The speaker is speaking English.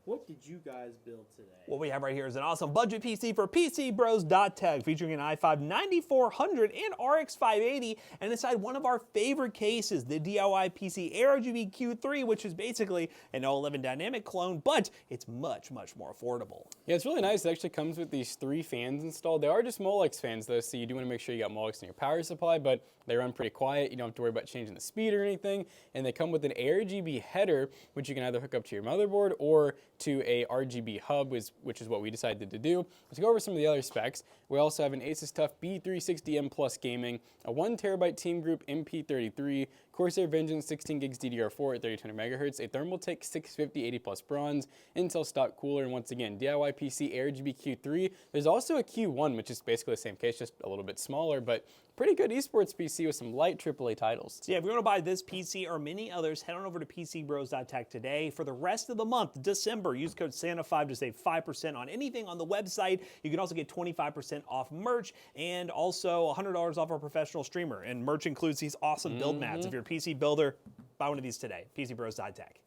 What did you guys build today? What we have right here is an awesome budget PC for PCBros.tech featuring an i5 9400 and RX 580, and inside one of our favorite cases, the DIY PC ARGB Q3, which is basically an O11 dynamic clone, but it's much, much more affordable. Yeah, it's really nice. It actually comes with these 3 fans installed. They are just Molex fans though, so you do want to make sure you got Molex in your power supply, but they run pretty quiet. You don't have to worry about changing the speed or anything, and they come with an ARGB header, which you can either hook up to your motherboard or to a RGB hub, which is what we decided to do. Let's go over some of the other specs. We also have an Asus TUF B360M Plus Gaming, a 1TB Team Group MP33, Corsair Vengeance 16 gigs DDR4 at 3200 MHz, a Thermaltake 650 80 Plus Bronze, Intel stock cooler, and once again, DIY PC ARGB Q3. There's also a Q1, which is basically the same case, just a little bit smaller, but pretty good esports PC with some light AAA titles. So yeah, if you want to buy this PC or many others, head on over to PCBros.tech today. For the rest of the month, December, use code SANTA5 to save 5% on anything on the website. You can also get 25% off merch and also $100 off our professional streamer. And merch includes these awesome build mats. If you're a PC builder, buy one of these today. PCBros.tech.